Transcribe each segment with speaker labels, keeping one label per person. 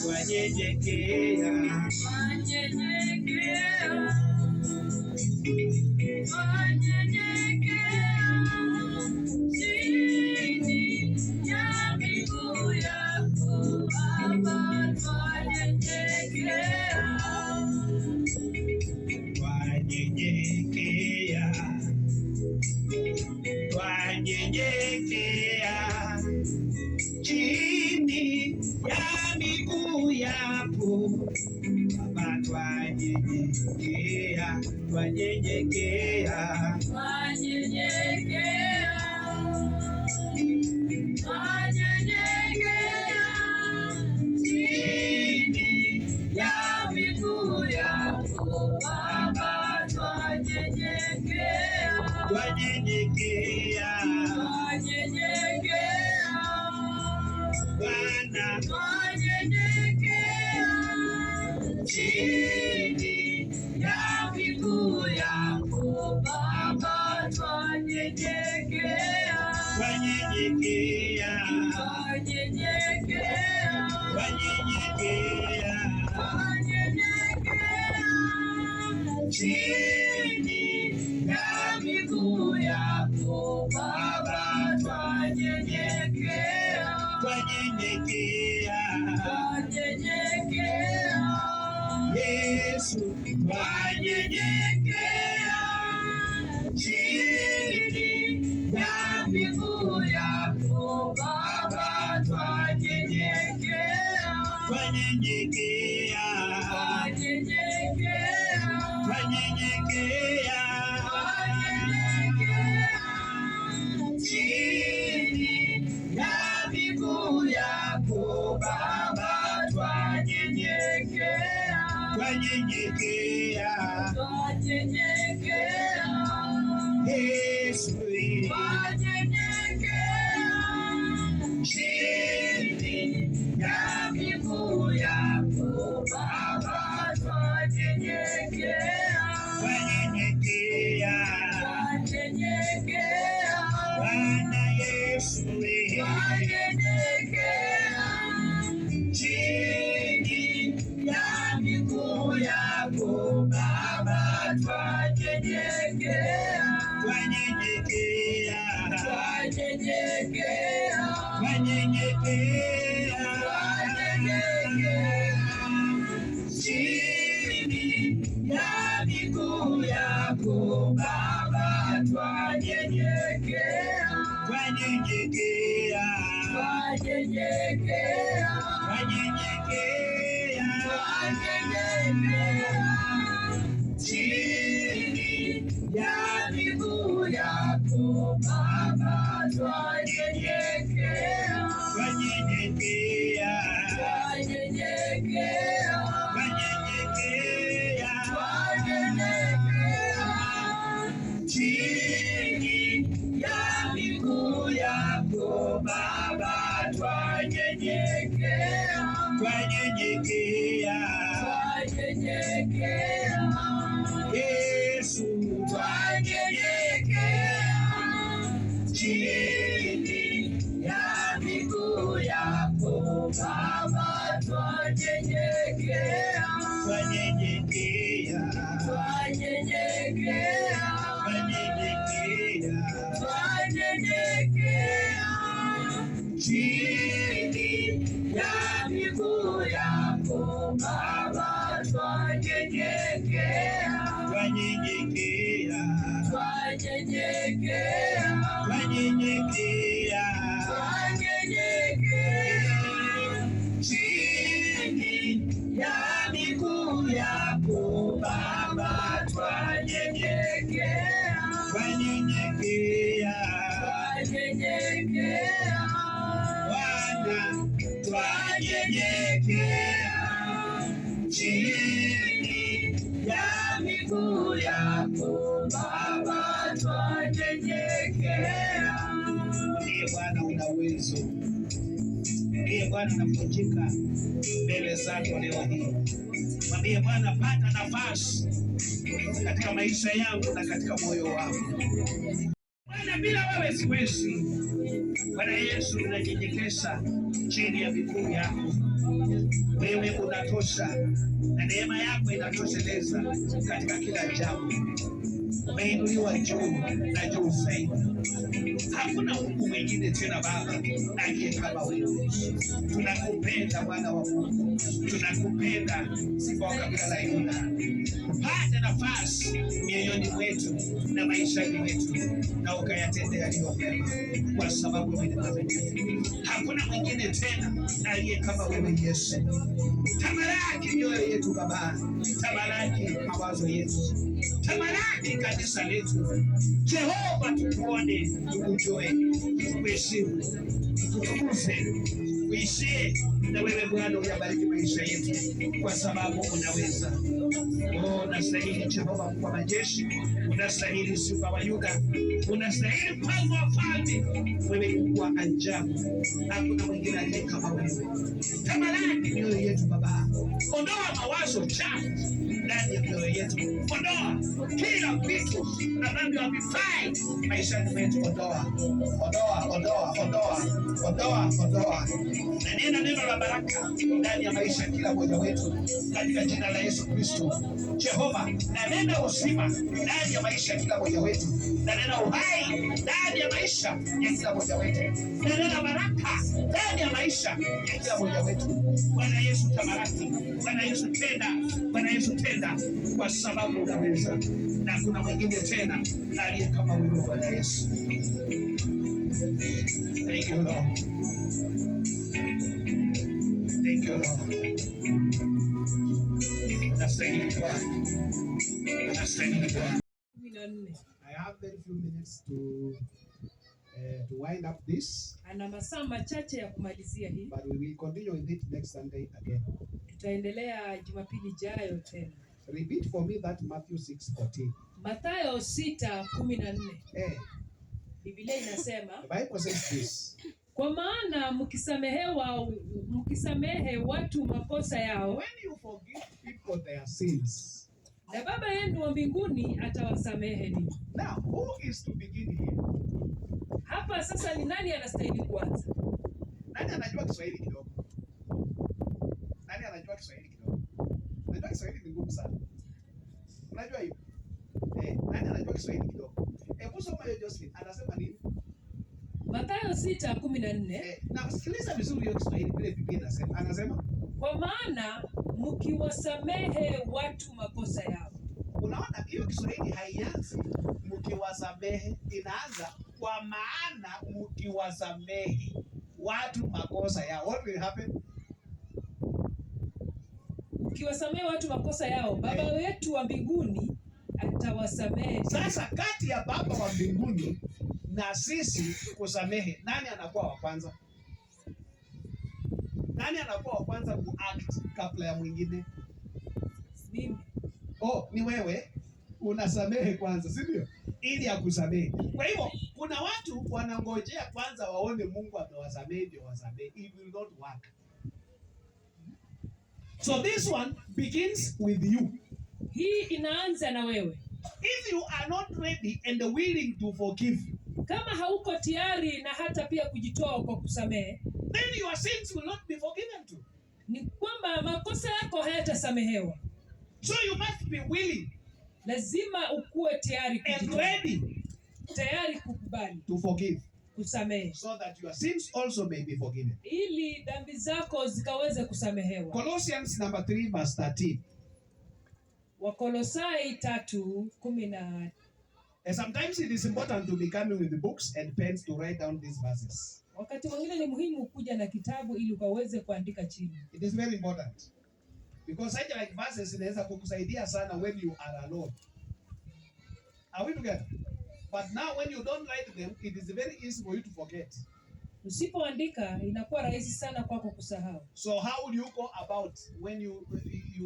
Speaker 1: wanyenyekea, chini ya miguu yako Baba, twanyenyekea, twanyenyekea, twanyenyekea chini ya miguu yako Baba, twanyenyekea, twanyenyekea, twanyenyekea, twanyenyekea chini ya miguu yako Baba, twanyenyekea, twanyenyekea, twanyenyekea Bwana, twanyenyekea chini ya miguu yako Baba, twanyenyekea, twanyenyekea, twanyenyekea, twanyenyekea, twanyenyekea chini ya miguu yako Baba, twanyenyekea, twanyenyekea, twanyenyekea Yesu, twanyenyekea chini ya miguu yako Baba, twanyenyekea, twanyenyekea, twanyenyekea, twanyenyekea, chini ya miguu yako Baba, twanyenyekea, twanyenyekea, twanyenyekea Yesu, twanyenyekea chini ya miguu yako Baba, twanyenyekea, twanyenyekea, twanyenyekea Bwana Yesu, twanyenyekea chini ya miguu yako Baba, twanyenyekea, twanyenyekea, twanyenyekea, twanyenyekea, twanyenyekea chini ya miguu yako Baba, twanyenyekea, twanyenyekea, twanyenyekea, twanyenyekea, twanyenyekea chini ya miguu yako Baba, twanyenyekea, twanyenyekea, twanyenyekea, twanyenyekea, twanyenyekea chini ya miguu yako Baba, twanyenyekea, twanyenyekea, twanyenyekea Yesu, twanyenyekea chini ya miguu yako Baba, twanyenyekea, twanyenyekea, twanyenyekea, twanyenyekea, twanyenyekea chini ya miguu yako Baba, twanyenyekea, twanyenyekea, twanyenyekea, twanyenyekea, twanyenyekea chini ya miguu yako Baba, twanyenyekea, twanyenyekea, twanyenyekea Bwana, twanyenyekea chini ya miguu yako Baba, twanyenyekea. Ndiye Bwana, una uwezo. Ndiye Bwana, navunjika mbele zako leo hii. Mwambie Bwana, pata nafasi katika maisha yangu na katika moyo wangu. Bwana, bila wewe siwezi. Bwana Yesu, ninanyenyekesha chini ya miguu yako. Wewe unatosha na neema yako inatosheleza katika kila jambo. Umeinuliwa juu na juu zaidi. Hakuna Mungu mwingine tena Baba aliye kama wewe. Tunakupenda Bwana wa Mungu, tunakupenda Simba wa kabila la Yuda. Pata nafasi mioyoni mwetu na maishani mwetu, na ukayatende yaliyo mema, kwa sababu wewe ni mwaminifu. Hakuna mwingine tena aliye kama wewe Yesu. Tamalaki mioyo yetu Baba, tamalaki mawazo yetu, tamalaki kanisa letu. Jehova, tukuone, tukujue, tukuheshimu, tukutukuze, uishie na wewe Bwana. Uyabariki maisha yetu, kwa sababu unaweza. Unastahili Jehova kwa majeshi, unastahili Simba wa Yuda, unastahili Mfalme wa falme. Wewe ni Mungu wa ajabu, hakuna mwingine aliye kama wewe. Tamalaki mioyo yetu Baba, ondoa mawazo chafu ndani ya mioyo yetu, ondoa kila kitu ambavyo havifai maishani mwetu. Ondoa. Na neno la baraka ndani ya maisha kila mmoja wetu, katika jina la Yesu Kristo. Jehova, na neno uzima ndani ya maisha kila mmoja wetu, na neno uhai ndani ya maisha ya kila mmoja wetu, na neno baraka ndani ya maisha ya kila mmoja wetu. Bwana Yesu, tabaraki. Bwana Yesu, tenda. Bwana Yesu, tenda, kwa sababu unaweza, na kuna mwingine tena aliye kama wewe Bwana Yesu. Thank you Lord. Thank you Lord. Unastahili Bwana. Unastahili Bwana.
Speaker 2: I have very few minutes to wind up this.
Speaker 3: Ana masaa machache ya kumalizia hii.
Speaker 2: But we will continue with it next Sunday again.
Speaker 3: Tutaendelea Jumapili ijayo tena.
Speaker 2: Repeat for me that Matthew 6:14.
Speaker 3: Mathayo 6:14. Biblia inasema,
Speaker 2: the Bible says this.
Speaker 3: Kwa maana mkisamehe watu makosa yao,
Speaker 2: when you forgive people their sins,
Speaker 3: na Baba yenu wa mbinguni atawasamehe ninyi.
Speaker 2: Now, who is to begin here?
Speaker 3: Hapa sasa ni nani anastahili kuanza?
Speaker 2: Nani anajua Kiswahili kidogo? Unajua Kiswahili ni ngumu sana. Unajua hiyo? Nani anajua Kiswahili kidogo? Hebu soma hiyo Josephine, anasema nini?
Speaker 3: Mathayo 6:14.
Speaker 2: Na sikiliza vizuri hiyo Kiswahili vile Biblia inasema. Anasema,
Speaker 3: kwa maana mkiwasamehe watu makosa yao.
Speaker 2: Unaona hiyo Kiswahili haianzi mkiwasamehe, inaanza kwa maana mkiwasamehe watu makosa yao. What will happen?
Speaker 3: Ukiwasamehe watu makosa yao, Baba wetu wa mbinguni atawasamehe.
Speaker 2: Sasa kati ya Baba wa mbinguni na sisi kusamehe, nani anakuwa wa kwanza? Nani anakuwa wa kwanza kuact kabla ya mwingine?
Speaker 3: Mimi.
Speaker 2: Ni wewe unasamehe kwanza, si ndio? Ili akusamehe. Kwa hivyo kuna watu wanangojea kwanza waone Mungu amewasamehe ndio wasamehe. It will not work. So this one begins with you.
Speaker 3: Hii inaanza na wewe.
Speaker 2: If you are not ready and willing to forgive,
Speaker 3: kama hauko tayari na hata pia kujitoa kwa kusamehe,
Speaker 2: then your sins will not be forgiven too.
Speaker 3: Ni kwamba makosa yako hayatasamehewa.
Speaker 2: So you must be willing.
Speaker 3: Lazima ukuwe tayari
Speaker 2: and ready,
Speaker 3: tayari kukubali
Speaker 2: to forgive,
Speaker 3: kusamehe,
Speaker 2: so that your sins also may be forgiven,
Speaker 3: ili dhambi zako zikaweze kusamehewa.
Speaker 2: Colossians 3 verse 13.
Speaker 3: Wakolosai 3:10.
Speaker 2: Sometimes it is important to be coming with the books and pens to write down these verses.
Speaker 3: Wakati mwingine ni muhimu kuja na kitabu ili ukaweze kuandika chini.
Speaker 2: It is very important. Because such like verses inaweza kukusaidia sana when you are alone. Are we together? But now when you don't write them, it is very easy for you to forget.
Speaker 3: Usipoandika inakuwa rahisi sana kwako kusahau.
Speaker 2: So how will you go about when you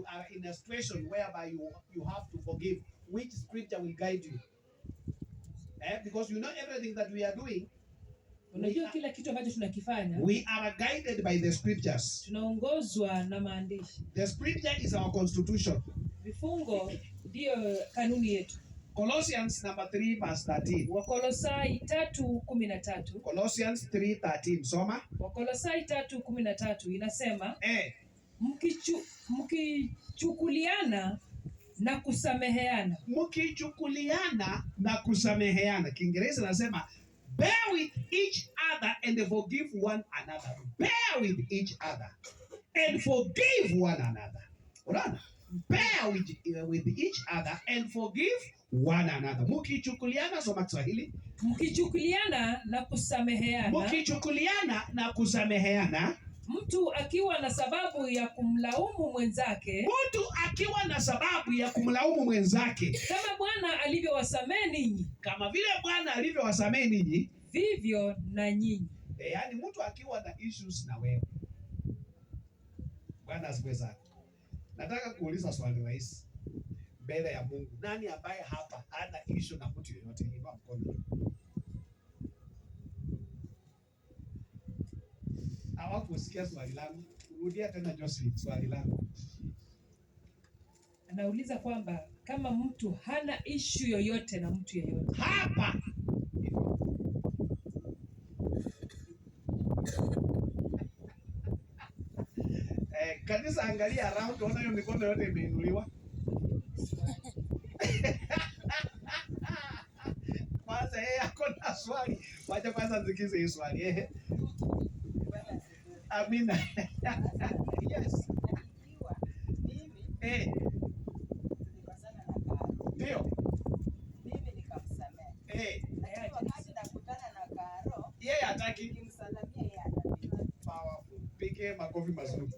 Speaker 2: are in a situation whereby you have to forgive? Which scripture will guide you? Because you know everything that we are doing.
Speaker 3: Unajua kila kitu ambacho tunakifanya.
Speaker 2: We are guided by the scriptures.
Speaker 3: Tunaongozwa na maandishi.
Speaker 2: The scripture is our constitution.
Speaker 3: Vifungo ndio kanuni yetu.
Speaker 2: Colossians number 3 verse 13.
Speaker 3: Wakolosai 3:13.
Speaker 2: Colossians 3:13. Soma.
Speaker 3: Wakolosai 3:13 inasema mkichukuliana na kusameheana.
Speaker 2: Mkichukuliana na kusameheana. Kiingereza nasema bear with each other and forgive one another. Bear with each other and forgive one another. Unaona? Bear with each other and forgive one another. Mkichukuliana, soma Kiswahili.
Speaker 3: Mkichukuliana na kusameheana.
Speaker 2: Mkichukuliana na kusameheana.
Speaker 3: Mtu akiwa na sababu ya kumlaumu mwenzake.
Speaker 2: Mtu akiwa na sababu ya kumlaumu mwenzake.
Speaker 3: Kama Bwana alivyowasamehe ninyi.
Speaker 2: Kama vile Bwana alivyowasamehe ninyi,
Speaker 3: vivyo na nyinyi.
Speaker 2: Yaani mtu akiwa na issues na wewe. Bwana asifiwe sana. Nataka kuuliza swali rahisi mbele ya Mungu. Nani ambaye hapa hana issue na mtu yeyote? Inua mkono. Hawakusikia swali langu. Rudia tena Josephine, swali langu.
Speaker 3: Anauliza kwamba kama mtu hana issue yoyote na mtu yeyote.
Speaker 2: Hapa. Kanisa, angalia around, ona hiyo mikono yote imeinuliwa. Kwanza yeye ako na swali. Wacha kwanza nisikize hiyo swali. Amina. Yes. Ndio.
Speaker 4: Mimi nikamsamehe. Lakini wakati nakutana na Karo,
Speaker 2: Yeye hataki.
Speaker 4: nikimsalamia yeye anapita.
Speaker 2: Powerful. Pige makofi mazuri.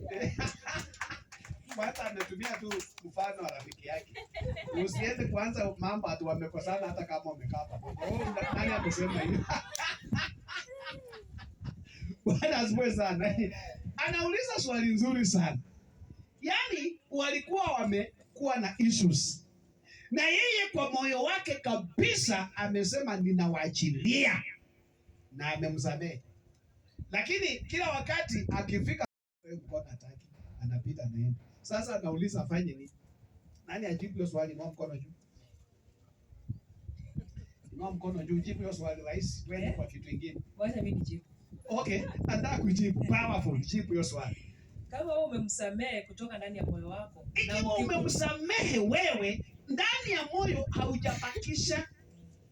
Speaker 2: Kwanza ametumia tu mfano wa rafiki yake. Usiende kwanza mambo atu wamekosana hata kama wamekaa pamoja. Nani amesema hiyo? Bwana asifiwe sana. Anauliza swali nzuri sana. Yaani walikuwa wamekuwa na issues. Na yeye kwa moyo wake kabisa amesema ninawaachilia. Na amemsamehe. Lakini kila wakati akifika mkono hataki, anapita naenda. Sasa anauliza afanye nini? Nani ajibu hiyo swali? Inua mkono juu. Inua mkono juu, jibu hiyo swali rahisi. Twende kwa kitu kingine.
Speaker 3: Wacha mimi nijibu.
Speaker 2: Okay, nataka kujibu. Powerful, jibu hiyo swali.
Speaker 3: Kama wewe umemsamehe kutoka ndani ya moyo wako,
Speaker 2: Ikiwa umemsamehe wewe ndani ya moyo haujabakisha,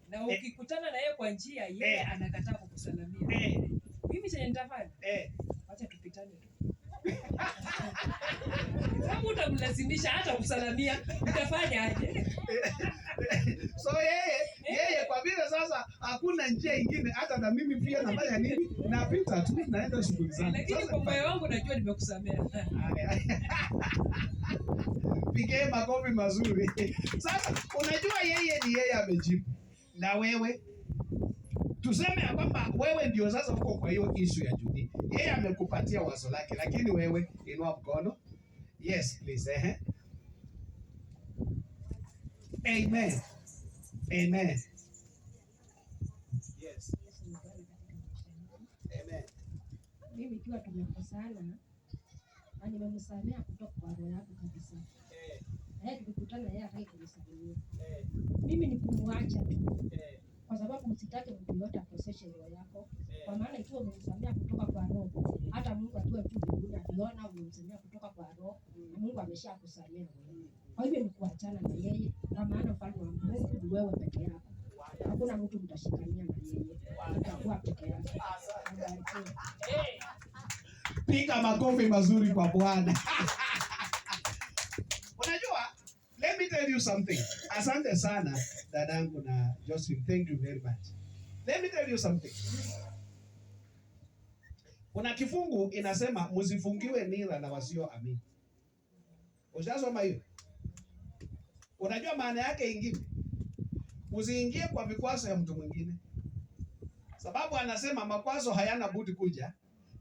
Speaker 3: na ukikutana na yeye kwa njia yeye anakataa kukusalamia. Mimi chenye nitafanya? Acha tupitane tu. Kama utamlazimisha hata kusalamia, utafanya aje?
Speaker 2: So yeye kwa vile sasa hakuna njia ingine, hata na mimi pia nafanya nini? Napita tu naenda shughuli zangu.
Speaker 3: Lakini kwa moyo wangu najua nimekusamea.
Speaker 2: Pige makofi mazuri. Sasa unajua yeye amejibu. Na wewe tuseme kwamba wewe ndio sasa uko kwa hiyo issue ya Judy. Yeye amekupatia wazo lake, lakini wewe inua mkono. Yes, please. Amen. Amen. Yes. Amen.
Speaker 5: Mimi ikiwa tumekosana na nimemsamea kutoka kwa roho yangu kabisa. Yeye tukikutana yeye hataki kunisalimia. Mimi ni kumwacha tu. Kwa sababu usitake mtu yote akoseshe roho yako. Kwa maana ikiwa umemsamea kutoka kwa roho, hata Mungu akiwa tu mbinguni akiona umemsamea kutoka kwa roho, Mungu ameshakusamea wewe. Kwa hivyo ni kuachana na yeye, kwa maana ufalme wa Mungu ni wewe peke yako. Hakuna mtu mtashikania na yeye. Utakuwa peke yako.
Speaker 2: Piga makofi mazuri kwa Bwana. Unajua, let me tell you something. Asante sana dadangu na Josephine. Thank you very much. Let me tell you something. Kuna kifungu inasema msifungiwe nira na wasioamini. Ushasoma hiyo? Unajua maana yake ingine? Usiingie kwa vikwazo ya mtu mwingine. Sababu anasema makwazo hayana budi kuja,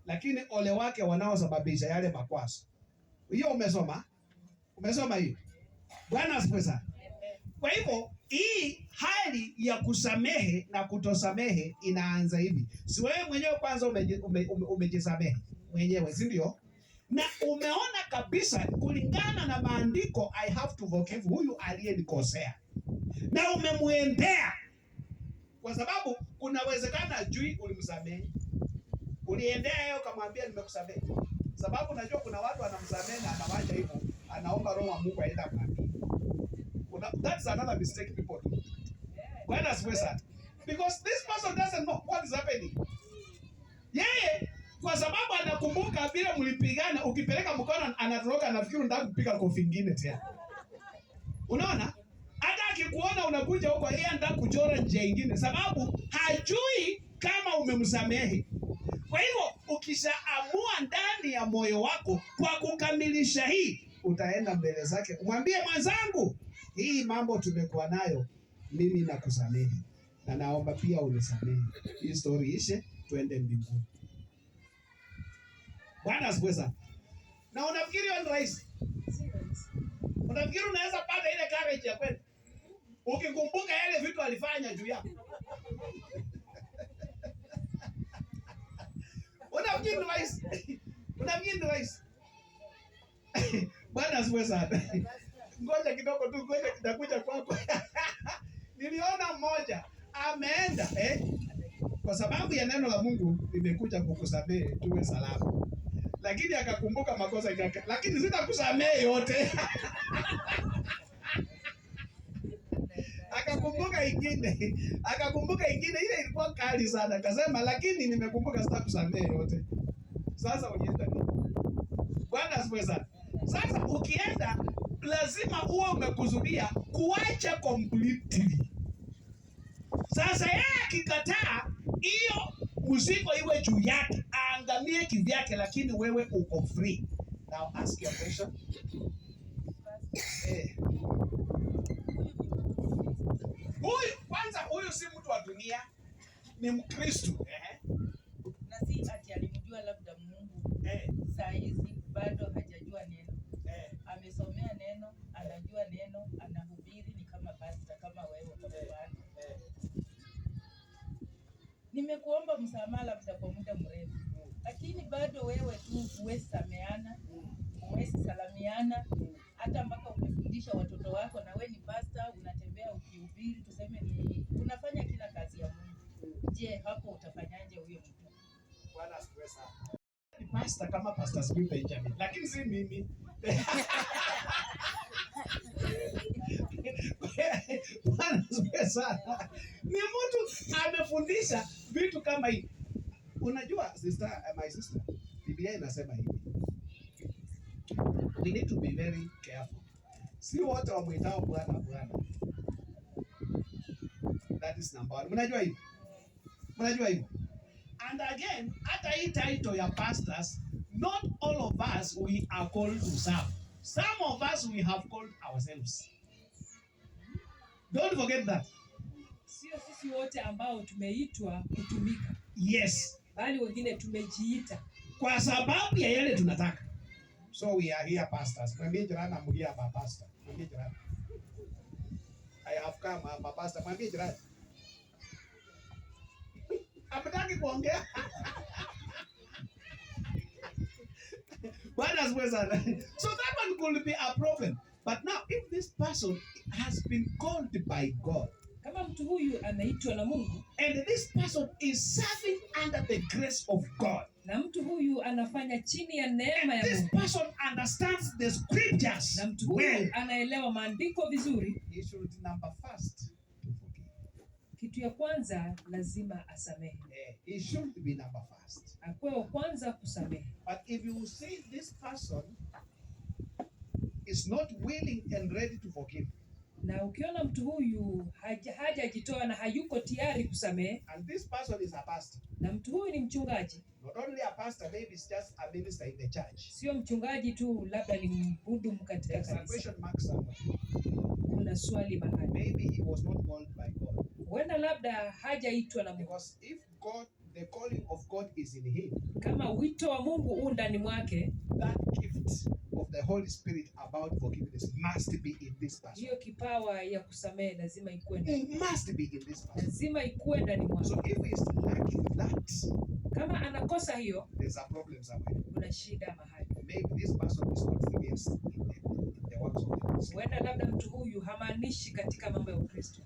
Speaker 2: lakini ole wake wanaosababisha yale makwazo. Hiyo umesoma? Umesoma hiyo? Bwana asifiwe sana. Kwa hivyo hii hali ya kusamehe na kutosamehe inaanza hivi. Si wewe mwenyewe kwanza umejisamehe mwenyewe, si ndio? Na umeona kabisa kulingana na maandiko, I have to forgive huyu aliyenikosea. na umemuendea, kwa sababu kuna uwezekano ajui ulimsamehe. Uliendea yeye ukamwambia nimekusamehe, sababu unajua kuna watu wanamsamehe na anawacha hivyo, anaomba roho wa Mungu aende amwambie. That's another mistake people do. Bwana asifiwe sana. Because this person doesn't know what is happening. Yeye kwa sababu anakumbuka bila mlipigana, ukipeleka mkono anatoroka, anafikiri unataka kupiga kofi ingine tena. Unaona? Hata akikuona unakuja huko, yeye anataka kuchora njia ingine, sababu hajui kama umemsamehe. Kwa hivyo ukishaamua ndani ya moyo wako kwa kukamilisha hii, utaenda mbele zake umwambie, mwenzangu, hii mambo tumekuwa nayo, mimi nakusamehe na naomba pia unisamehe. Hii story ishe, tuende mbinguni. Bwana asifiwe sana. Na unafikiri hiyo ni rahisi? Unafikiri unaweza pata ile courage ya kweli ukikumbuka yale vitu alifanya juu yako? Unafikiri ni rahisi? Unafikiri ni rahisi? Bwana asifiwe sana. Ngoja kidogo tu, ngoja kitakuja kwako. Niliona mmoja ameenda kwa sababu ya neno la Mungu nimekuja kukusamehe tuwe salama, lakini akakumbuka makosa yake, lakini sitakusamehe yote. akakumbuka ingine ile ilikuwa kali sana, akasema lakini nimekumbuka sitakusamehe yote. Sasa unaenda nini? Bwana asifiwe sana. Sasa ukienda lazima uwe umekuzuia kuacha completely. Sasa yeye akikataa, hiyo mzigo iwe juu yake, aangamie kivyake, lakini wewe uko free. Now ask your question. Huyu si mtu wa dunia, ni Mkristo.
Speaker 4: Na si ati alimjua labda Mungu. Saa hizi bado hajajua neno. Amesomea neno, anajua neno, anahubiri, ni kama pastor, kama wewe kama Bwana. Nimekuomba msamaha labda kwa muda mrefu, lakini bado wewe tu huwezi sameana, huwezi salamiana, hata mpaka umefundisha watoto wako, na wewe ni pastor, unatembea ukihubiri, tuseme ni unafanya kila kazi ya Mungu. Je, hapo utafanyaje huyo mtu?
Speaker 2: Bwana asifiwe sana. Ni pastor kama Pastor Squid Benjamin, lakini si mimi. Bwana asifiwe sana. Ni mtu amefundisha vitu kama hivi. Unajua sister, my sister, Biblia inasema hivi, we need to be very careful. Si wote wamwitao Bwana Bwana. That is number one. Mnajua hivi? Mnajua hivi? And again, hata hii title ya pastors, not all of us we are called to serve. Some of us we have called ourselves. Don't forget that.
Speaker 3: Sio sisi wote ambao tumeitwa kutumika.
Speaker 2: Yes.
Speaker 3: Bali wengine tumejiita
Speaker 2: kwa sababu ya yale tunataka. So we are here pastors. Mwambie jirani amwambie hapa pastor. Mwambie jirani. I have come hapa pastor. Mwambie jirani. Ametaki kuongea. Bwana asifiwe sana. So that one could be a problem. But now if this person has been called by God,
Speaker 3: kama mtu huyu ameitwa na Mungu,
Speaker 2: and this person is serving under the grace of God,
Speaker 3: na mtu huyu anafanya chini ya neema ya Mungu,
Speaker 2: this person understands the scriptures,
Speaker 3: na mtu huyu anaelewa maandiko vizuri,
Speaker 2: he should number first to forgive.
Speaker 3: Kitu ya kwanza lazima asamehe.
Speaker 2: He should be number first.
Speaker 3: Akuwe wa kwanza kusamehe.
Speaker 2: But if you see this person is not willing and ready to forgive,
Speaker 3: na ukiona mtu huyu hajajitoa na hayuko tayari kusamehe,
Speaker 2: and this person is a pastor,
Speaker 3: na mtu huyu ni mchungaji,
Speaker 2: not only a pastor, maybe it's just a minister in the church,
Speaker 3: sio mchungaji tu, labda ni mhudumu katika kanisa,
Speaker 2: there's a question mark somewhere.
Speaker 3: Kuna swali mahali.
Speaker 2: Maybe he was not called by God.
Speaker 3: Huenda labda hajaitwa na Mungu.
Speaker 2: Because if God, the calling of God is in him,
Speaker 3: kama wito wa Mungu u ndani mwake,
Speaker 2: that gift of the Holy Spirit about forgiveness must be in this person.
Speaker 3: hiyo kipawa ya kusamehe lazima ikuwe ndani.
Speaker 2: It must be in this person.
Speaker 3: Lazima ikuwe ndani mwake.
Speaker 2: So if he is lacking that,
Speaker 3: kama anakosa hiyo,
Speaker 2: there's a problem somewhere.
Speaker 3: kuna shida mahali.
Speaker 2: Maybe this person is not serious in the works of the
Speaker 3: Huenda labda mtu huyu hamaanishi katika mambo ya Ukristo.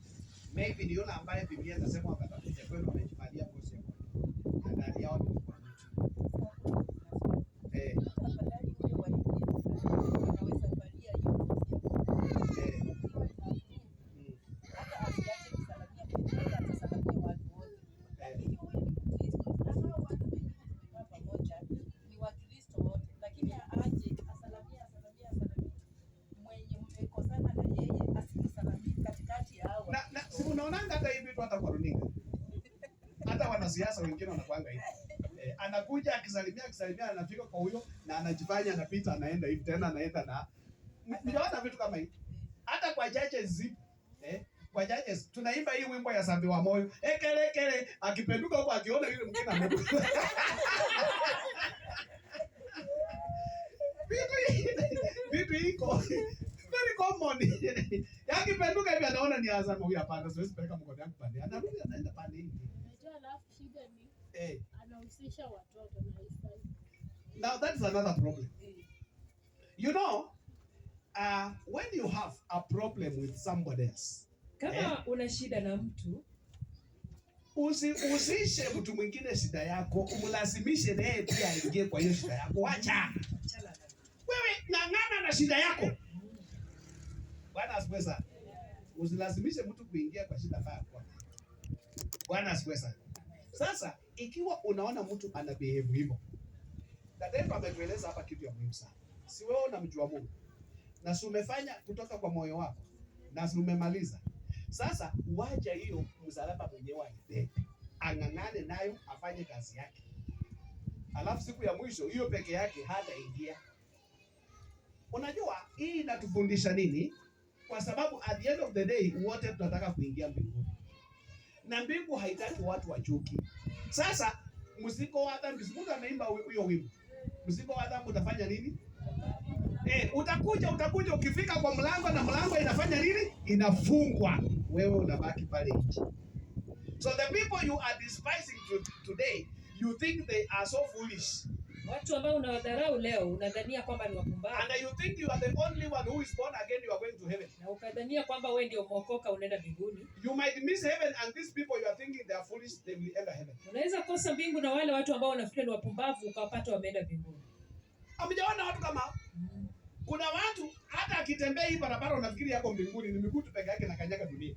Speaker 2: Maybe ni yule ambaye Biblia inasema wakatakuja kwenu wamejivalia ngozi ya kondoo. Na ndani yao ni kwa mtu. Unaonanga hata hivi tu hata kwa runinga. Hata wanasiasa wengine wanakuanga hivi. Anakuja akisalimia anafika kwa huyo na anajifanya anapita anaenda hivi tena anaenda na nimeona vitu kama hivi. Hata kwa judges kwa judges tunaimba hii wimbo ya Sambi wa Moyo. Kele akipenduka huko akiona yule mwingine amekuja. Vitu iko very common. Yakipenduka hivi anaona ni Azam huyu hapana, siwezi peleka mkono wangu pande. Anarudi anaenda pande hii.
Speaker 6: Unajua alafu shida ni anahusisha watoto na Islam.
Speaker 2: Now that's another problem. You know, when you have a problem with somebody else,
Speaker 3: kama una shida na mtu,
Speaker 2: usishe mtu mwingine shida yako, umlazimishe naye pia aingie kwa hiyo shida yako. Acha. Wewe ng'ang'ana na shida yako. Bwana asifiwe sana. Usilazimishe mtu kuingia kwa shida mbaya kwa. Bwana asifiwe sana. Sasa ikiwa unaona mtu ana behave hivyo, dada ametueleza hapa kitu ya muhimu sana. Si wewe unamjua Mungu na si umefanya kutoka kwa moyo wako na si umemaliza. Sasa wacha hiyo msalaba mwenyewe aende, ang'ang'ane nayo, afanye kazi yake. Alafu siku ya mwisho hiyo peke yake hataingia. Unajua hii inatufundisha nini? Kwa sababu at the end of the day wote tunataka kuingia mbinguni. Na mbingu haitaki watu wachuki. Sasa mzigo wa dhambi, mtu ameimba hiyo wimbo. Mzigo wa dhambi utafanya nini? Utakuja ukifika kwa mlango na mlango inafanya nini? Inafungwa. Wewe unabaki pale nje. So the people you are despising today, you think they are so foolish.
Speaker 3: Watu ambao unawadharau leo unadhania kwamba ni wapumbavu.
Speaker 2: And you think you are the only one who is born again, you are going to heaven.
Speaker 3: Na ukadhania kwamba wewe ndio mwokoka unaenda mbinguni.
Speaker 2: You might miss heaven and these people you are thinking they are foolish, they will enter heaven.
Speaker 3: Unaweza kosa mbingu na wale watu ambao unafikiri ni wapumbavu ukawapata wameenda mbinguni.
Speaker 2: Hamjaona watu kama kuna watu hata akitembea hii barabara unafikiri yako mbinguni, ni miguu tu peke yake na kanyaga dunia.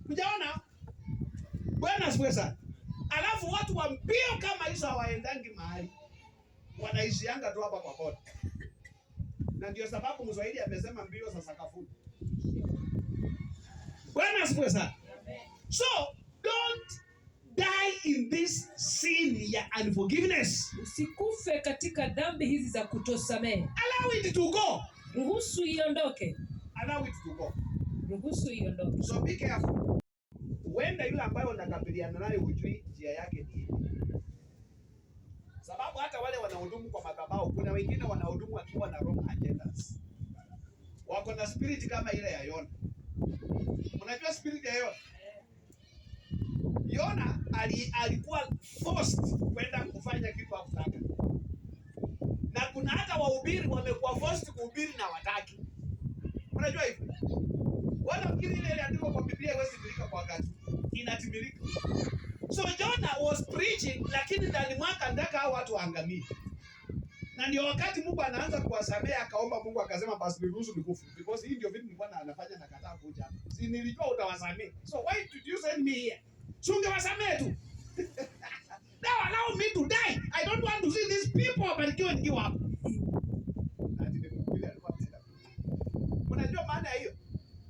Speaker 2: Mjaona? Bwana asifiwe sana. Alafu watu wa mbio kama hizo hawaendangi mahali. Wanaishianga tu hapa kwa boda. Na ndio sababu Mswahili amesema mbio za sakafuni. Bwana asifiwe sana. So, don't die in this sin ya unforgiveness.
Speaker 3: Usikufe katika dhambi hizi za kutosamehe.
Speaker 2: Allow it to go.
Speaker 3: Ruhusu iondoke.
Speaker 2: Allow it to go.
Speaker 3: Ruhusu iondoke.
Speaker 2: So be careful. Wenda yule ambayo unakabiliana naye hujui njia yake ni ipi. Sababu hata wale wanahudumu kwa madhabahu, kuna wengine wanahudumu wakiwa na wrong agendas. Wako na spirit kama ile ya Yona. Unajua spirit ya Yona? Yona alikuwa forced kwenda kufanya kitu hakutaka. Na kuna hata wahubiri wamekuwa forced kuhubiri na wataki. Unajua hivyo? Wanafikiri ile andiko kwa Biblia haiwezi kutimilika kwa wakati. Inatimilika. So Jonah was preaching, lakini ndani mwake anataka hao watu waangamie. Na ndio wakati Mungu anaanza kuwasamehe akaomba Mungu akasema basi niruhusu nikufu. Because hii ndio vitu nilikuwa anafanya na kataa kuja hapa. Si nilijua utawasamehe. So why did you send me here? So ungewasamehe tu. Now allow me to die. I don't want to see these people wabarikiwe nikiwa hapa. Unajua maana hiyo?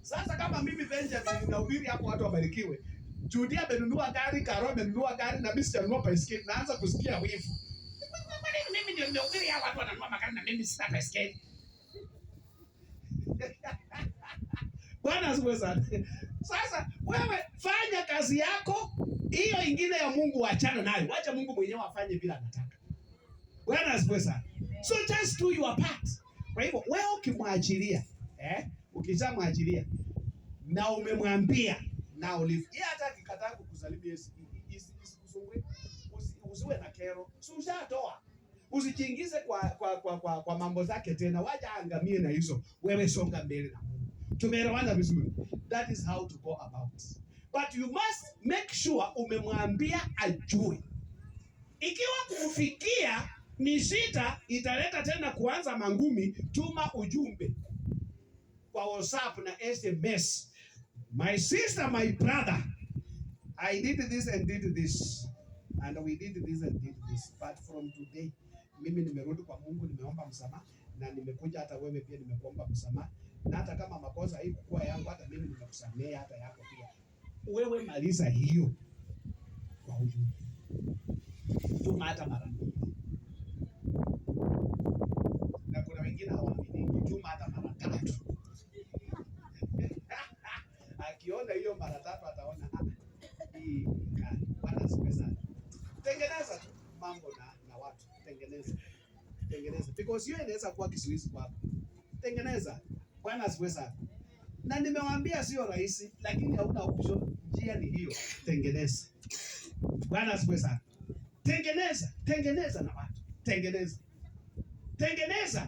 Speaker 2: Sasa kama mimi Benjamin ninahubiri hapo watu wabarikiwe. Judia amenunua gari, Karo amenunua gari na mimi sijanunua baiskeli, naanza kusikia wivu. Mimi ndio ninahubiri hapo watu wananunua magari na mimi sina baiskeli. Bwana asifiwe sana. Sasa wewe fanya kazi yako, hiyo ingine ya Mungu achana nayo. Wacha Mungu mwenyewe afanye bila anataka. Bwana asifiwe sana. So just do your part. Kwa hivyo wewe ukimwachilia, ukishamwachilia na umemwambia na ulifu. Yeye hata akikataa kukusalimia isikusumbue. Usiwe na kero. Si ushatoa. Usijiingize kwa mambo zake tena, wacha angamie na hizo. Wewe songa mbele na Mungu. Tumeelewana vizuri? That is how to go about. But you must make sure umemwambia ajue. Ikiwa kufikia ni shida, italeta tena kuanza mangumi, tuma ujumbe kwa WhatsApp na SMS. My sister, my brother, I did this and did this. And we did this and did this. But from today, mimi nimerudi kwa Mungu, nimeomba msamaha na nimekuja hata wewe pia nimekuomba msamaha. Na hata kama makosa hii kukua yangu, hata mimi nimekusamehe hata yako pia. Wewe maliza hiyo kwa ujumbe. Tuma hata mara mbili. Na kuna wengine hawaamini, tuma hata mara 3. Akiona hiyo mara 3 ataona hii bwana siweza. Tengeneza mambo na watu, tengeneza. Because hiyo inaweza kuwa kizuizi kwako. Tengeneza. Bwana siweza. Na nimewaambia sio rahisi, lakini hauna option. Njia ni hiyo. Tengeneza. Bwana siweza. Tengeneza na watu.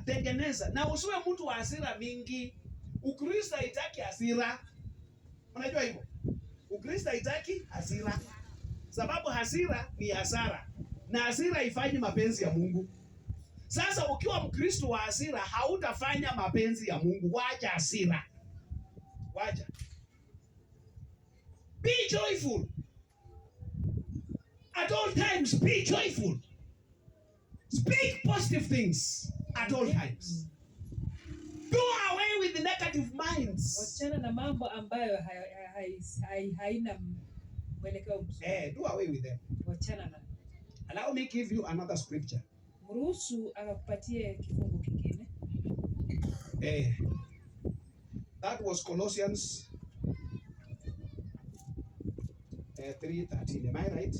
Speaker 2: Tengeneza. Na usiwe mtu wa hasira mingi. Ukristo haitaki hasira. Unajua hivyo? Ukristo haitaki hasira. Sababu hasira ni hasara. Na hasira haifanyi mapenzi ya Mungu. Sasa ukiwa Mkristo wa hasira, hautafanya mapenzi ya Mungu. Wacha hasira. Wacha. Be joyful. At all times, be joyful. Speak positive things at all times. Do away with the negative minds.
Speaker 3: Wachana na mambo ambayo haina mwelekeo mzuri.
Speaker 2: Do away with them.
Speaker 3: Wachana na.
Speaker 2: Allow me give you another scripture.
Speaker 3: Mruhusu akakupatie kifungu kingine.
Speaker 2: That was Colossians 3:13. Am I right?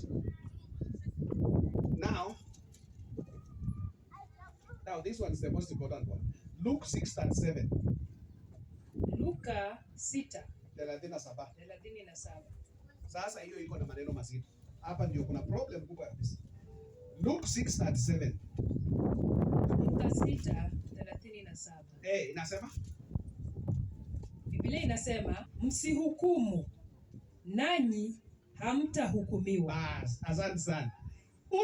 Speaker 2: Now this one is the most important one. Luke 6:37.
Speaker 3: Luka 6:37.
Speaker 2: Sasa hiyo iko na maneno mazito. Hapa ndio kuna problem kubwa kabisa. Luke 6:37.
Speaker 3: Luka 6:37.
Speaker 2: Inasema?
Speaker 3: Biblia inasema, msihukumu nanyi hamtahukumiwa.
Speaker 2: Asante sana.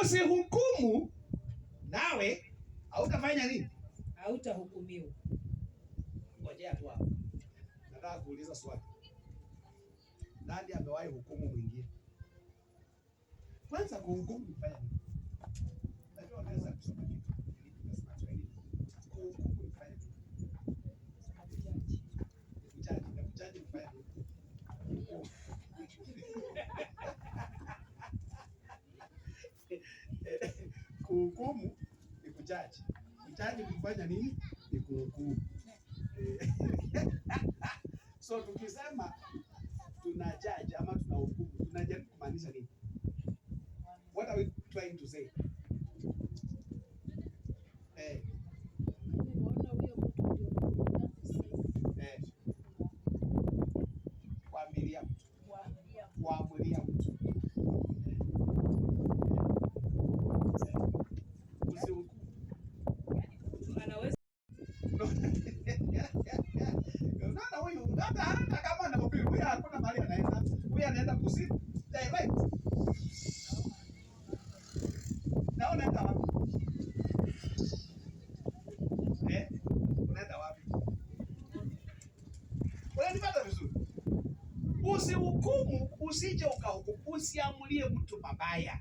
Speaker 2: Usihukumu nawe hautafanya nini?
Speaker 3: Hautahukumiwa.
Speaker 2: Ngojea tu hapo. Nataka kuuliza swali. Nani amewahi hukumu mwingine? Kwanza kuhukumu kufanya nini? Najua unaweza kusoma kitu. Kuhukumu kufanya nini? Kujaji kufanya nini? Kuhukumu ni kujaji. Kujaji kufanya nini? Ni kuhukumu. So tukisema tunajaji ama tunahukumu, tunajaribu kumaanisha nini? What are we trying to say? Kuamulia mtu. Usihukumu.
Speaker 3: Anaweza
Speaker 2: Unaona huyu hata kama anahubiri, huyu hakuna mahali anaenda. Huyu anaenda kuzimu direct. Naona hata wapi? Unaenda wapi? Unanipata vizuri? Usihukumu, usije ukahukumu, usiamulie mtu mabaya.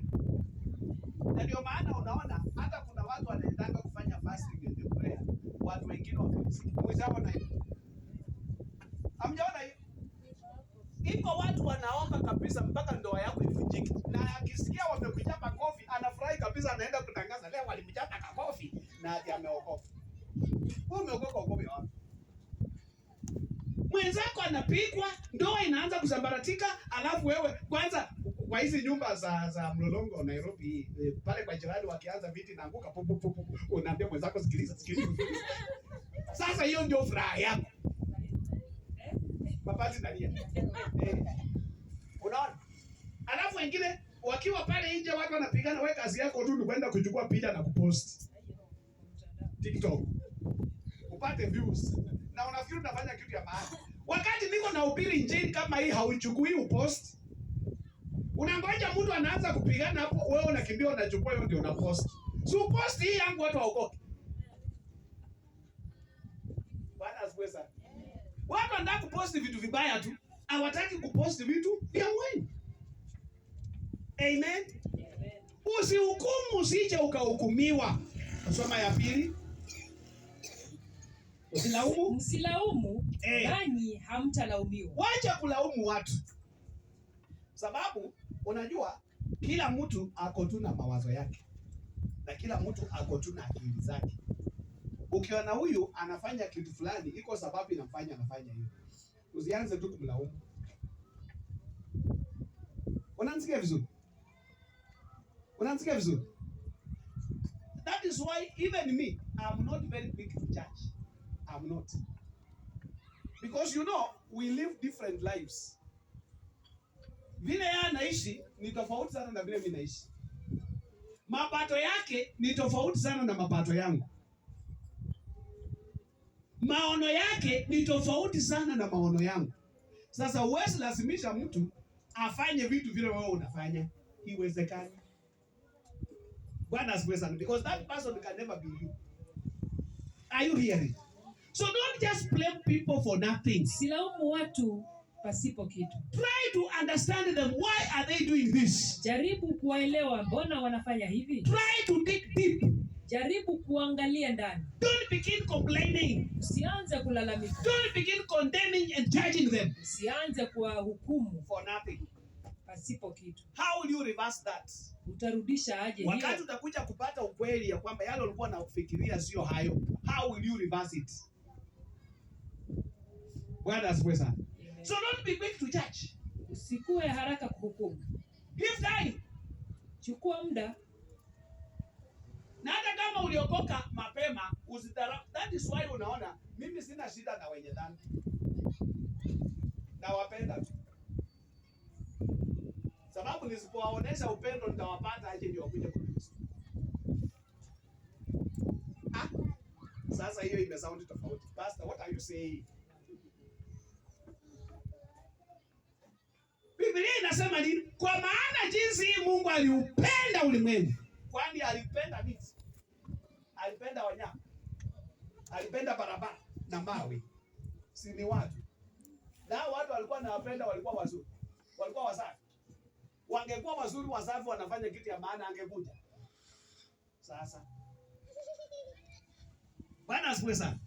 Speaker 2: Na ndio maana unaona hata kuna watu wanaendanga kufanya fasting and prayer, watu wengine wafilisiki. Mwishaona hiyo? Hamjaona hiyo? Iko watu wanaomba kabisa mpaka ndoa yako ivunjike. Na akisikia wamekuchapa kofi, anafurahi kabisa, anaenda kutangaza leo walimchapa kofi na ati ameokoka. Wewe umeokoka ukopi wapi? Mwenzako anapigwa, ndoa inaanza kusambaratika, alafu wewe kwanza kwa hizi nyumba za Mlolongo Nairobi pale kwa jirani wakianza viti naanguka unaambia mwenzako sikiliza. Sasa hiyo ndio furaha yako. Mabati ndalia. Unaona? Alafu wengine Wakiwa pale nje watu wanapigana, wewe kazi yako tu ni kwenda kuchukua picha na kupost TikTok. Upate views. Na unafikiri unafanya kitu ya maana. Wakati niko na ubiri injili kama hii hauchukui upost. Unangoja mtu anaanza kupigana hapo, wewe unakimbia unachukua hiyo ndio unapost. So post hii yangu watu waokoke. Bwana asifiwe sana. Watu wanataka kupost vitu vibaya tu, hawataki kupost vitu vya muhimu. Amen. Usihukumu usije ukahukumiwa. Soma ya pili.
Speaker 3: Msilaumu, nanyi hamtalaumiwa.
Speaker 2: Wacha kulaumu watu. Sababu unajua kila mtu ako tu na mawazo yake. Na kila mtu ako tu na akili zake. Ukiona huyu anafanya kitu fulani, iko sababu inafanya anafanya hiyo. Usianze tu kumlaumu. Unanisikia vizuri? Unanisikia vizuri? That is why even me, I'm not very quick to judge. I'm not. Because you know, we live different lives. Vile yeye anaishi ni tofauti sana na vile mimi naishi. Mapato yake ni tofauti sana na mapato yangu. Maono yake ni tofauti sana na maono yangu. Sasa huwezi lazimisha mtu afanye vitu vile wewe unafanya. Iwezekani. Bwana asifiwe sana, because that person can never be you. Are you hearing? So don't just blame people for nothing.
Speaker 3: Silaumu watu pasipo kitu.
Speaker 2: Try to understand them. Why are they doing this?
Speaker 3: Jaribu kuwaelewa mbona wanafanya hivi.
Speaker 2: Try to dig deep.
Speaker 3: Jaribu kuangalia ndani.
Speaker 2: Don't begin complaining.
Speaker 3: Usianze kulalamika.
Speaker 2: Don't begin condemning and judging them.
Speaker 3: Usianze kuwahukumu
Speaker 2: For nothing.
Speaker 3: pasipo kitu.
Speaker 2: How will you reverse that?
Speaker 3: Utarudisha aje hiyo?
Speaker 2: Wakati utakuja kupata ukweli ya kwamba yale ulikuwa unafikiria sio hayo, how will you reverse it? Bwana asifiwe sana. So don't be quick to judge.
Speaker 3: Usikue haraka kuhukumu.
Speaker 2: Give time.
Speaker 3: Chukua muda.
Speaker 2: Na hata kama uliokoka mapema, usidharau. That is why unaona mimi sina shida na wenye dhambi. Nawapenda tu. Sababu nisipowaonesha upendo nitawapata aje ndio wakuje kwa Kristo. Sasa hiyo imesound tofauti. Pastor, what are you saying? Biblia inasema nini? Kwa maana jinsi Mungu aliupenda ulimwengu. Kwani alipenda nini? Alipenda wanyama. Alipenda barabara na mawe. Si ni watu. Na watu walikuwa nawapenda, walikuwa wazuri. Walikuwa wasafi. Wangekuwa wazuri wasafi wanafanya kitu ya maana angekuja. Sasa. Bwana asifiwe sana.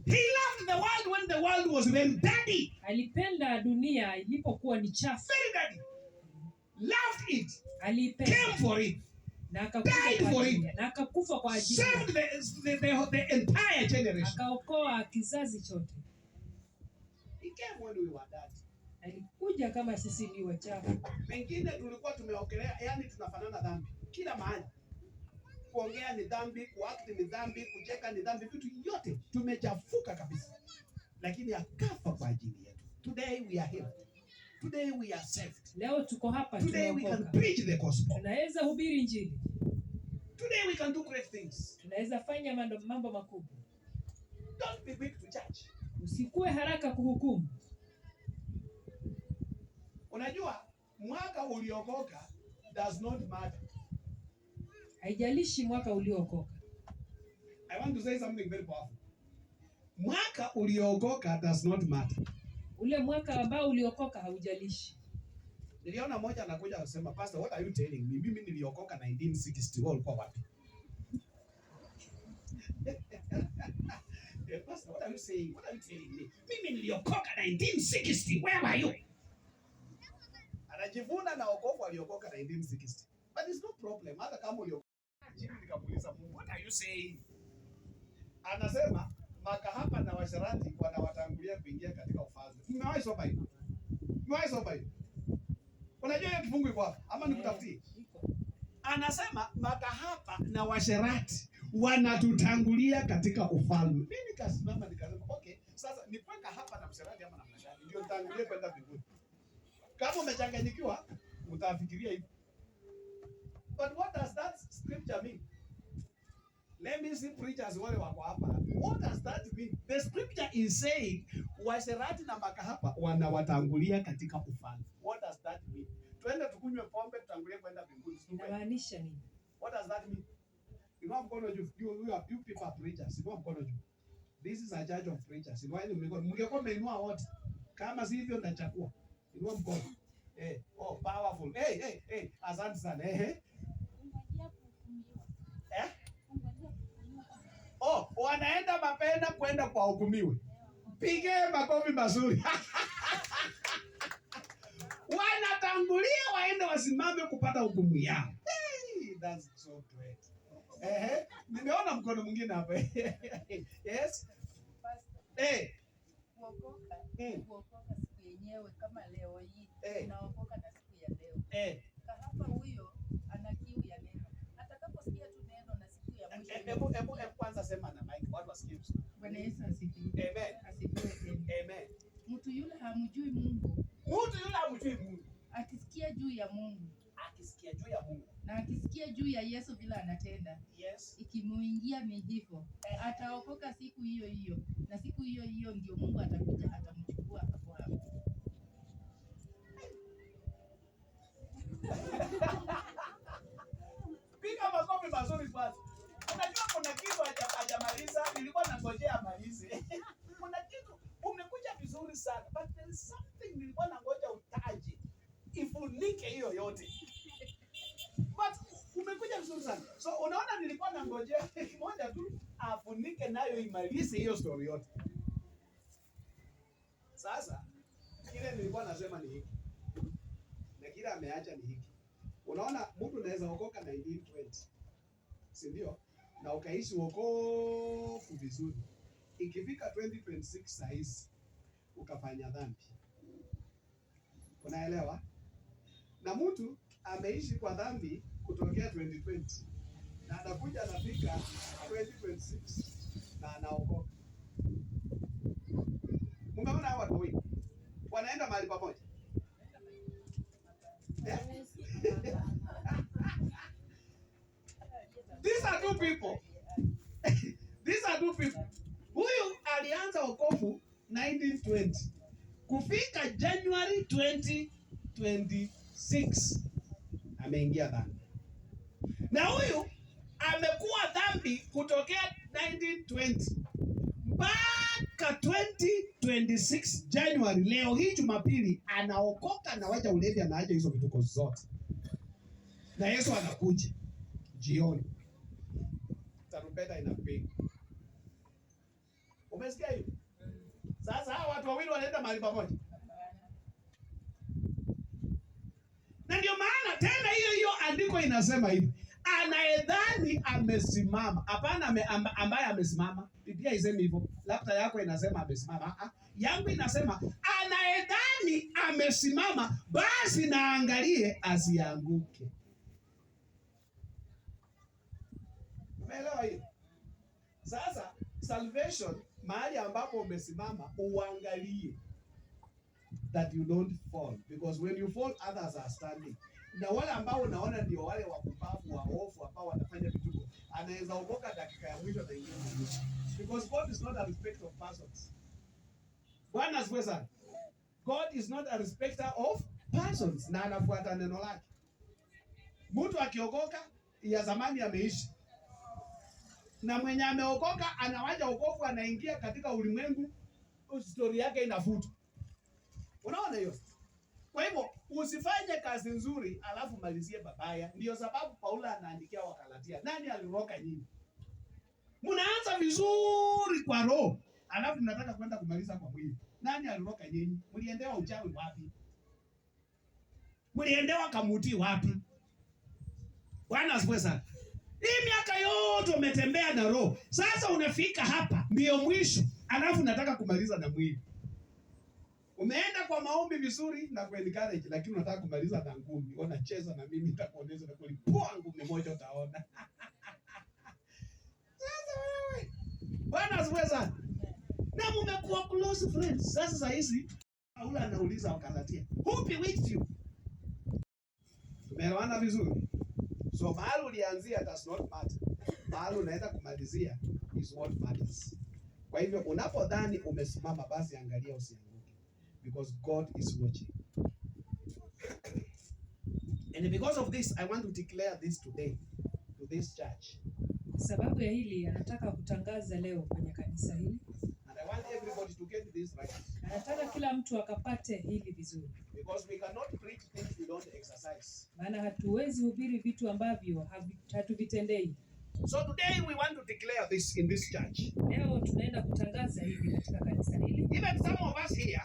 Speaker 2: He loved the world when the world was very dirty.
Speaker 3: Alipenda dunia ilipokuwa ni chafu.
Speaker 2: Very dirty. Loved it.
Speaker 3: Alipenda.
Speaker 2: Came for it.
Speaker 3: Na akakufa kwa ajili.
Speaker 2: Saved the entire generation.
Speaker 3: Akaokoa kizazi chote.
Speaker 2: He came when we were dirty.
Speaker 3: Alikuja kama sisi ni wachafu.
Speaker 2: Mengine tulikuwa tumeokelea, yani tunafanana dhambi. Kila mahali. Kuongea ni dhambi, kuact ni dhambi, kucheka ni dhambi, vitu yote tumechafuka kabisa. Lakini akafa kwa ajili yetu. Today we are healed. Today we are saved.
Speaker 3: Leo tuko hapa
Speaker 2: Today we
Speaker 3: tunaokoka.
Speaker 2: can preach the gospel.
Speaker 3: Tunaweza hubiri injili.
Speaker 2: Today we can do great things.
Speaker 3: Tunaweza fanya mambo makubwa.
Speaker 2: Don't be quick to judge.
Speaker 3: Usikue haraka kuhukumu.
Speaker 2: Unajua mwaka uliokoka does not matter.
Speaker 3: Haijalishi mwaka uliokoka.
Speaker 2: I want to say something very powerful. Mwaka uliokoka does not matter.
Speaker 3: Ule mwaka ambao uliokoka haujalishi.
Speaker 2: Niliona mmoja anakuja kusema, Pastor, what are you telling me? Mimi niliokoka 1960, wewe ulikuwa wapi? Pastor, what are you saying? What are you telling me? Mimi niliokoka 1960, where were you? Anajivuna na wokovu aliokoka 1960. But it's no problem. Hata kama uliokoka chini nikamuuliza Mungu, what are you saying? Anasema makahaba na washarati wanawatangulia kuingia katika ufalme. Mmewahi soma hiyo? Mmewahi soma hiyo? Unajua hiyo kifungu iko hapa ama nikutafutie? Anasema makahaba na washarati wanatutangulia katika ufalme. Mimi nikasimama nikasema, okay, sasa ni paka hapa na msharati ama namna gani ndio tangulie kwenda mbinguni? Kama umechanganyikiwa utafikiria hivi. But what does that scripture mean? Let me see preachers wale wako hapa. What does that mean? The scripture is saying washerati na makahaba wanawatangulia katika ufalme. What does that mean? Twende tukunywe pombe tutangulie kwenda mbinguni.
Speaker 3: Inamaanisha nini?
Speaker 2: What does that mean? Inua mkono juu. You people are preachers. Inua mkono juu. This is a church of preachers. Inua mkono. Mngekuwa mmeinua wote. Kama si hivyo ndachakua. Inua mkono. Oh, powerful. Hey. Asante sana. Oh, wanaenda mapema kwenda kwa hukumiwe. Pige makofi mazuri. Wanatangulia waende wasimame kupata hukumu yao. Hey, that's so great. Nimeona mkono mwingine hapa. Yes.
Speaker 4: Kuokoka siku yenyewe kama leo hii. Tunaokoka na siku ya leo. Kahaba huyo ana kiu ya neno. Atakaposikia tu neno na siku ya mwisho.
Speaker 2: Hebu kwanza sema na mic, watu wasikie.
Speaker 4: Bwana Yesu asifiwe.
Speaker 2: Amen.
Speaker 4: Asifiwe tena.
Speaker 2: Amen.
Speaker 4: Mtu yule hamjui Mungu. Akisikia juu ya Mungu. Na akisikia juu ya Yesu bila anatenda.
Speaker 2: Yes.
Speaker 4: Ikimuingia ni hivyo. Ataokoka siku hiyo hiyo. Na siku hiyo hiyo ndio Mungu atakuja atamchukua hapo hapo.
Speaker 2: Piga makofi mazuri kwanza. Unajua kuna kitu hajamaliza, nilikuwa nangojea amalize. Kuna kitu umekuja vizuri sana, but there is something nilikuwa nangoja utaje. Ifunike hiyo yote. But umekuja vizuri sana. So unaona nilikuwa nangojea kimoja tu afunike nayo imalize hiyo story yote. Sasa kile nilikuwa nasema ni hiki. Na kile ameacha ni hiki. Unaona mtu anaweza okoka 1920. Si ndio? Na ukaishi wokovu vizuri. Ikifika 2026 saizi ukafanya dhambi. Unaelewa? Na mtu ameishi kwa dhambi kutokea 2020 na anakuja anafika 2026 na anaokoka. Umeona hawa watu wawili wanaenda mahali pamoja? These are two people. Huyu alianza wokovu 1920. Kufika January 2026 ameingia dhambi. Na huyu amekuwa dhambi kutokea 1920 mpaka 2026 January. Leo hii Jumapili anaokoka na wacha ulevi, anaacha hizo vituko zote. Na Yesu anakuja jioni. Tarumbeta inapiga. Umesikia hiyo? Sasa hawa watu wawili wanaenda mahali pamoja. Na ndio maana tena hiyo andiko inasema hivi. Anayedhani amesimama. Hapana ambaye amesimama. Biblia isemi hivyo. Labda yako inasema amesimama. Yangu inasema anayedhani amesimama basi naangalie asianguke. Umeelewa hiyo? Sasa salvation mahali ambapo umesimama uangalie that you don't fall, because when you fall others are standing. Na wale ambao unaona ndio wale wapumbavu waovu ambao wanafanya vituko, anaweza okoka dakika ya mwisho na ingia mbinguni, because God is not a respecter of persons. Bwana asifiwe sana. God is not a respecter of persons, na anafuata neno lake. Mtu akiokoka ya zamani ameishi, na mwenye ameokoka anawaja wokovu, anaingia katika ulimwengu, story yake inafutwa. Unaona hiyo? Kwa hivyo usifanye kazi nzuri alafu malizie babaya. Ndio sababu Paulo anaandikia Wakalatia, nani aliroka nyinyi? Mnaanza vizuri kwa roho, alafu mnataka kwenda kumaliza kwa mwili. Nani aliroka nyinyi? Mliendewa uchawi wapi? Mliendewa kamuti wapi? Bwana asifiwe sana. Hii miaka yote umetembea na roho. Sasa unafika hapa ndio mwisho, alafu unataka kumaliza na mwili. Umeenda kwa maombi vizuri na ku encourage, lakini unataka kumaliza na ngumi. Unacheza na mimi nitakuonyesha na kulipua ngumi moja utaona. Sasa wewe. Bwana asifiwe sana. Na mmekuwa close friends. Sasa hizi Paulo anauliza Wakalatia, who bewitched you? Tumeelewana vizuri? So mahali ulianzia does not matter. Mahali unaenda kumalizia is what matters. Kwa hivyo unapodhani umesimama, basi angalia usianguke, because God is watching. And because of this, I want to declare this today to this church.
Speaker 3: Sababu ya hili anataka kutangaza leo kwenye kanisa hili.
Speaker 2: And I want everybody to get this right.
Speaker 3: Anataka kila mtu akapate hili vizuri.
Speaker 2: Because we cannot preach things we don't exercise.
Speaker 3: Maana hatuwezi hubiri vitu ambavyo hatuvitendei.
Speaker 2: So today we want to declare this in this church.
Speaker 3: Leo tunaenda kutangaza hivi katika kanisa hili.
Speaker 2: Even some of us here,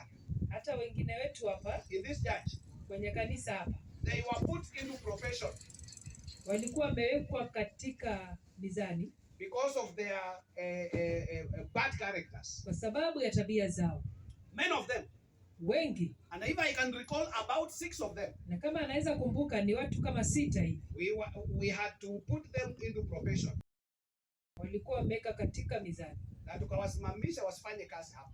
Speaker 3: hata wengine wetu hapa
Speaker 2: in this church,
Speaker 3: kwenye kanisa hapa,
Speaker 2: they were put into profession.
Speaker 3: Walikuwa wamewekwa katika mizani
Speaker 2: Because of their bad characters.
Speaker 3: Kwa sababu ya tabia zao.
Speaker 2: Many of them.
Speaker 3: Wengi.
Speaker 2: And if I can recall about 6 of them.
Speaker 3: Na kama anaweza kumbuka ni watu kama 6 hivi.
Speaker 2: We had to put them into profession.
Speaker 3: Walikuwa wameka katika mizani.
Speaker 2: Na tukawasimamisha wasifanye kazi hapa.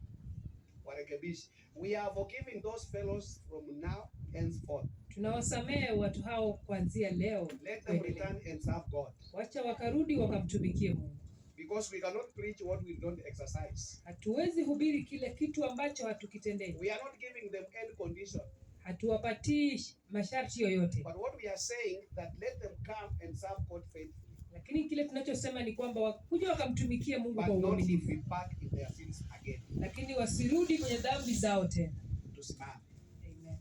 Speaker 2: Warekebishe. We are forgiving those fellows from now henceforth.
Speaker 3: Tunawasamehe watu hao kuanzia leo.
Speaker 2: Let them return and serve God.
Speaker 3: Wacha wakarudi wakamtumikie Mungu.
Speaker 2: Because we cannot preach what we don't exercise.
Speaker 3: Hatuwezi hubiri kile kitu ambacho hatukitendei.
Speaker 2: We are not giving them any condition.
Speaker 3: Hatuwapatii masharti yoyote.
Speaker 2: But what we are saying that let them come and serve God faithfully.
Speaker 3: Lakini kile tunachosema ni kwamba wakuja wakamtumikia Mungu kwa uaminifu.
Speaker 2: But not be back in their sins again.
Speaker 3: Lakini wasirudi kwenye dhambi zao tena.
Speaker 2: Tusimame.
Speaker 3: Amen.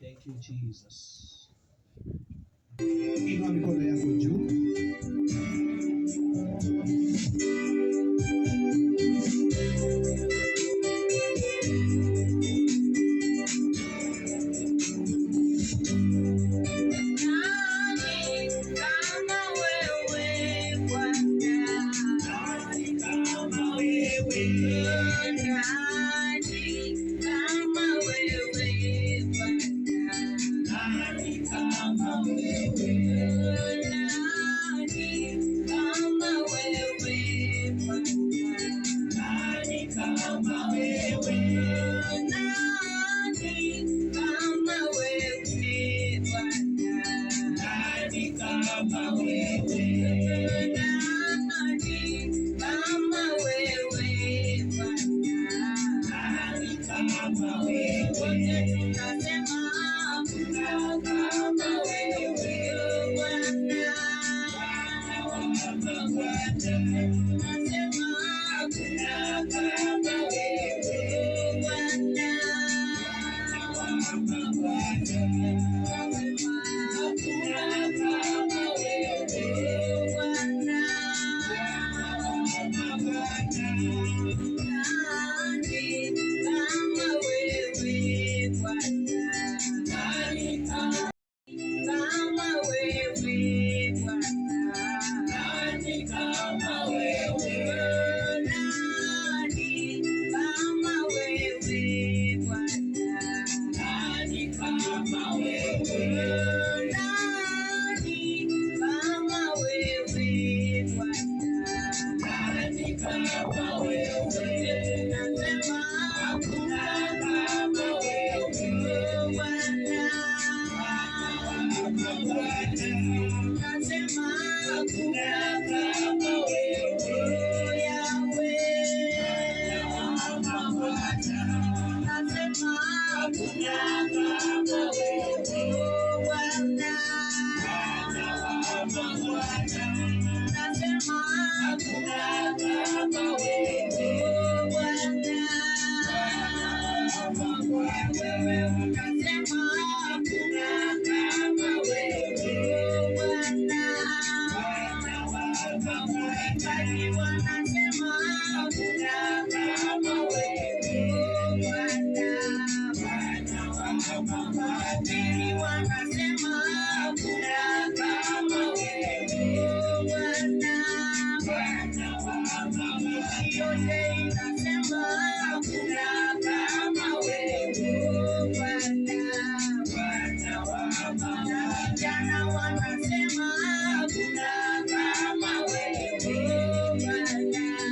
Speaker 2: Thank you, Jesus. Inua mikono yako juu.
Speaker 7: Wanasema hakuna kama wewe Bwana.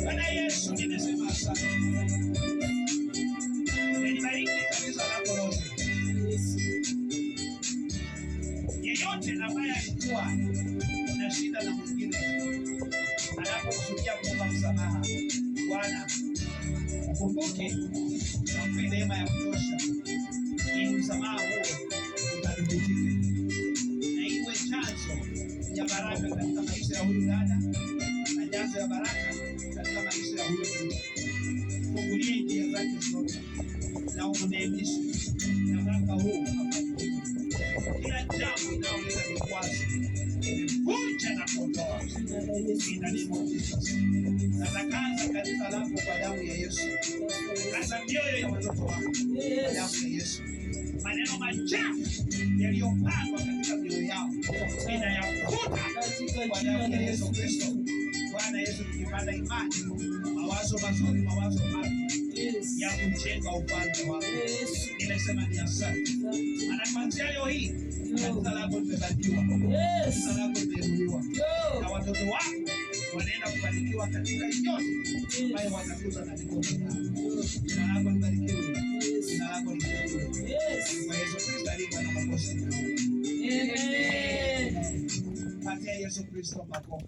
Speaker 1: Bwana Yesu, nimesema asante. Nibariki kanisa lako lote. Yeyote ambaye alikuwa na shida na mwingine anapokusudia kuomba msamaha, Bwana kumbuke na mpe neema ya kutosha ili msamaha huo utadhibitike na iwe chanzo ya baraka katika maisha ya huyu dada na chanzo ya baraka katika maisha ya huyu mtu. Fungulie njia zake zote na umneemishe na mwaka huu afanikiwe. Kila jambo linaloleta vikwazo vunja na kuondoa in the name of Jesus. Natakaza kanisa lako kwa damu ya Yesu. Hasa mioyo ya watoto wako kwa damu ya Yesu. Maneno machafu yaliyopandwa katika mioyo yao ninayafuta kwa damu ya Yesu Kristo. Bwana Yesu, tukipanda imani, mawazo mazuri, mawazo mapya ya kujenga ufalme wako. Nimesema ni asante. Maana kuanzia leo hii kanisa lako limebarikiwa. Kanisa lako limeinuliwa. Na watoto wako wanaenda kufanikiwa katika yote ambayo watakuza na mikono yao. Jina lako libarikiwe. Jina lako libarikiwe. Kwa Yesu Kristo aliye na makosa. Amen. Patia Yesu Kristo makofi.